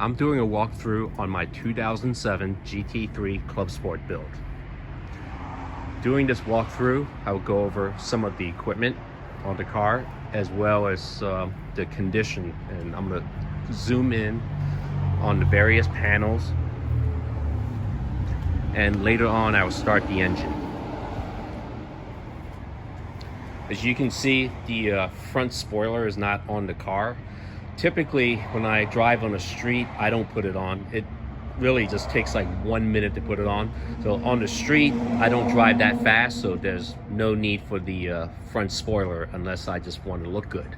I'm doing a walkthrough on my 2007 GT3 Clubsport build. During this walkthrough, I will go over some of the equipment on the car as well as the condition, and I'm going to zoom in on the various panels, and later on I will start the engine. As you can see, the front spoiler is not on the car. Typically, when I drive on the street, I don't put it on. It really just takes like 1 minute to put it on. So on the street, I don't drive that fast, so there's no need for the front spoiler unless I just want to look good.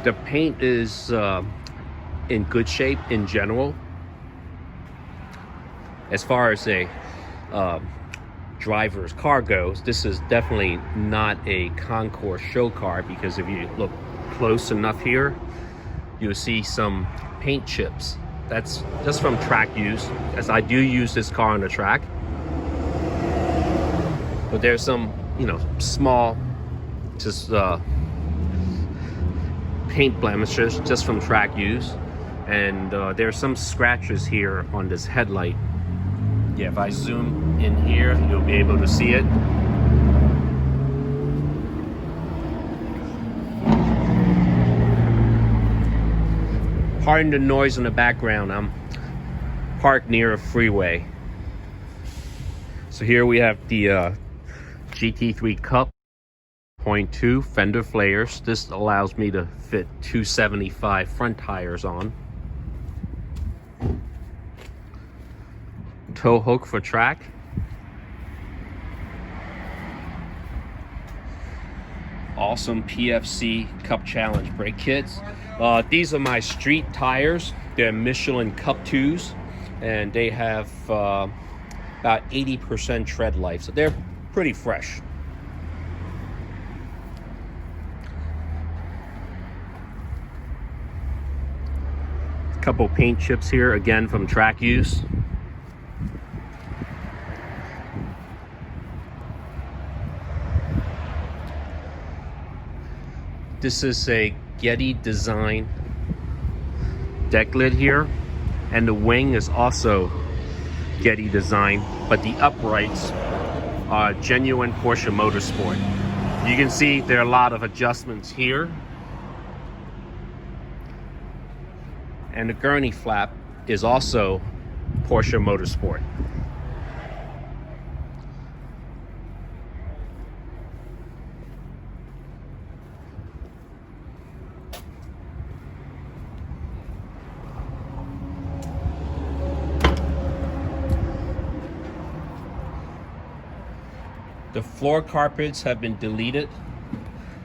The paint is in good shape in general. As far as a driver's car goes, this is definitely not a concours show car, because if you look close enough here, you'll see some paint chips. That's just from track use, as I do use this car on the track. But there's some, small, just paint blemishes just from track use, and there's some scratches here on this headlight. Yeah, if I zoom in here, you'll be able to see it. Pardon the noise in the background. I'm parked near a freeway. So here we have the GT3 Cup 0.2 fender flares. This allows me to fit 275 front tires on. Tow hook for track. Awesome PFC Cup Challenge brake kits. These are my street tires. They're Michelin Cup 2s, and they have about 80% tread life, so they're pretty fresh. A couple paint chips here, again from track use. This is a Getty design deck lid here, and the wing is also Getty design, but the uprights are genuine Porsche Motorsport. You can see there are a lot of adjustments here, and the gurney flap is also Porsche Motorsport. The floor carpets have been deleted,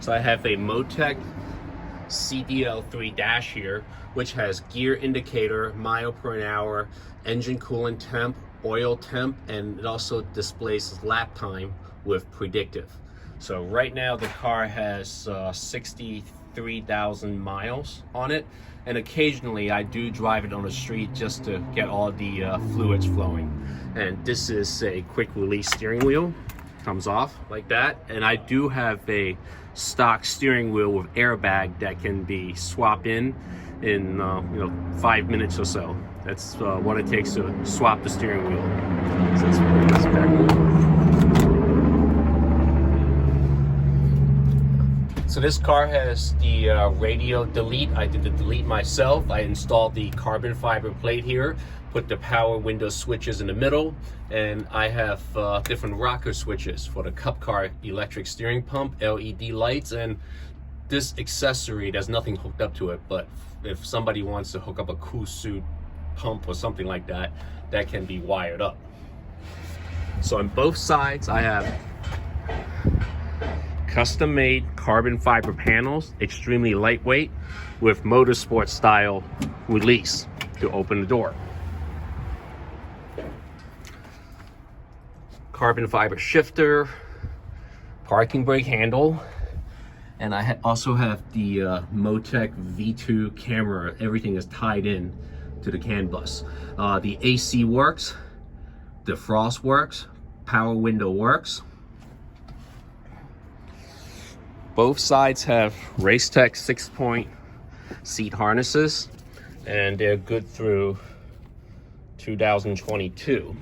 so I have a Motec CDL3 dash here, which has gear indicator, mile per an hour, engine coolant temp, oil temp, and it also displays lap time with predictive. So right now the car has 63,000 miles on it, and occasionally I do drive it on the street just to get all the fluids flowing. And this is a quick release steering wheel. Comes off like that, and I do have a stock steering wheel with airbag that can be swapped in 5 minutes or so. That's what it takes to swap the steering wheel. So that's back. So this car has the radio delete. I did the delete myself. I installed the carbon fiber plate here, put the power window switches in the middle, and I have different rocker switches for the Cup car electric steering pump, LED lights, and this accessory, there's nothing hooked up to it, but if somebody wants to hook up a cool suit pump or something like that, that can be wired up. So on both sides I have custom-made carbon fiber panels, extremely lightweight, with motorsport style release to open the door. Carbon fiber shifter, parking brake handle, and I also have the Motec V2 camera. Everything is tied in to the CAN bus. The AC works, defrost works, power window works. Both sides have Racetech 6-point seat harnesses, and they're good through 2022.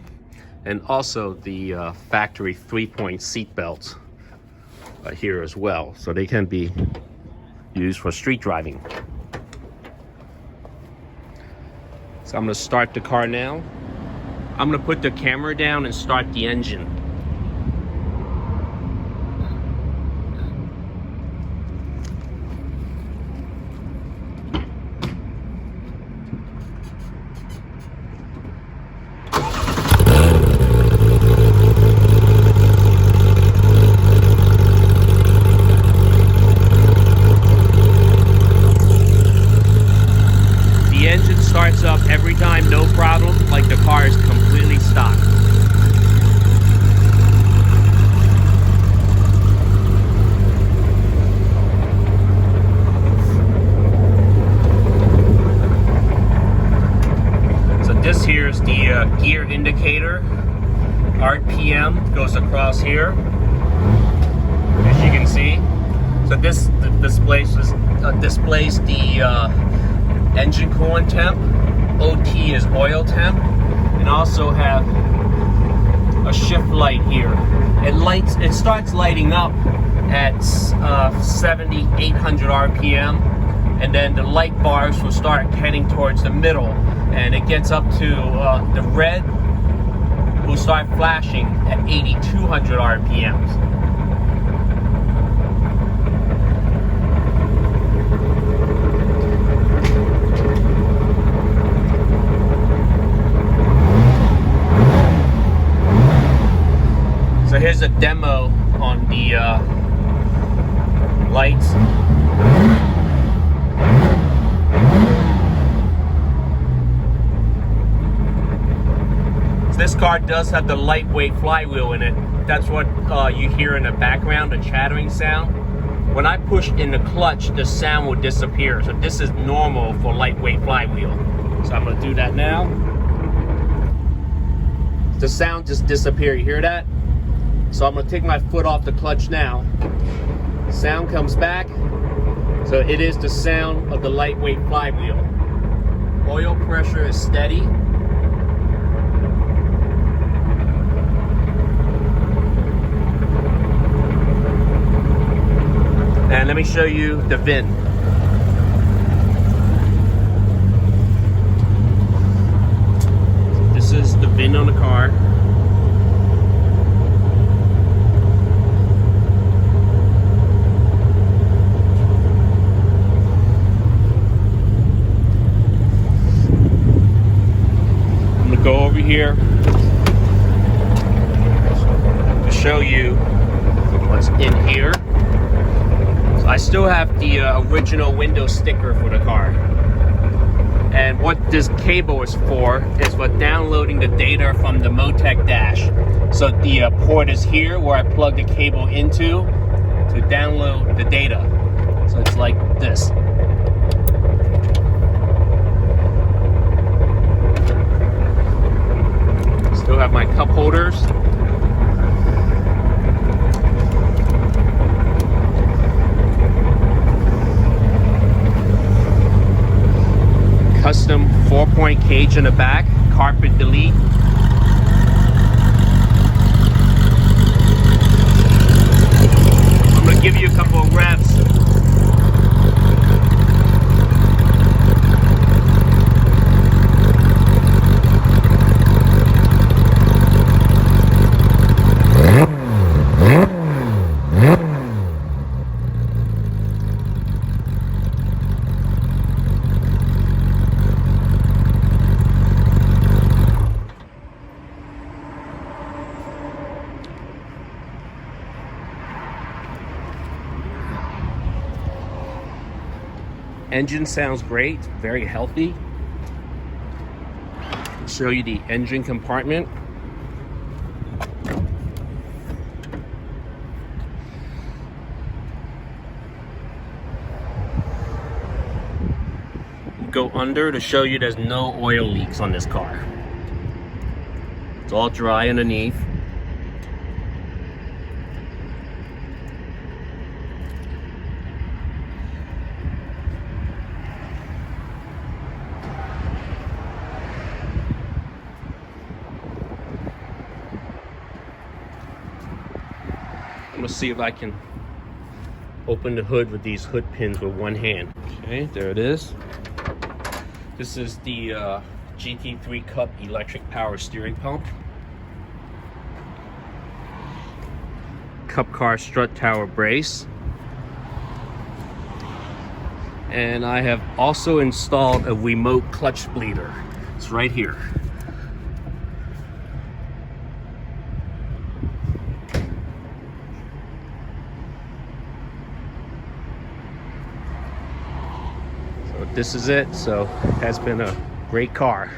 And also the factory 3-point seat belts here as well, so they can be used for street driving. So I'm going to start the car now. I'm going to put the camera down and start the engine. The engine starts up every time, no problem, like the car is completely stock. So this here is the gear indicator. RPM goes across here, as you can see. So this displays the engine coolant temp. OT is oil temp, and also have a shift light here. It starts lighting up at 7,800 RPM, and then the light bars will start heading towards the middle, and it gets up to the red will start flashing at 8,200 RPMs. So here's a demo on the lights. So this car does have the lightweight flywheel in it. That's what you hear in the background, the chattering sound. When I push in the clutch, the sound will disappear. So this is normal for lightweight flywheel. So I'm gonna do that now. The sound just disappeared, you hear that? So I'm going to take my foot off the clutch now. Sound comes back. So it is the sound of the lightweight flywheel. Oil pressure is steady. And let me show you the VIN. This is the VIN on the car. Go over here to show you what's in here. So I still have the original window sticker for the car. And what this cable is for downloading the data from the Motec dash. So the port is here where I plug the cable into to download the data. So it's like this. Still have my cup holders. Custom 4-point cage in the back, carpet delete. I'm gonna give you a couple of revs. Engine sounds great, very healthy. I'll show you the engine compartment. Go under to show you there's no oil leaks on this car. It's all dry underneath. gonna see if I can open the hood with these hood pins with one hand. Okay, there it is. This is the GT3 Cup electric power steering pump. Cup car strut tower brace. And I have also installed a remote clutch bleeder. It's right here. So this is it. So it has been a great car.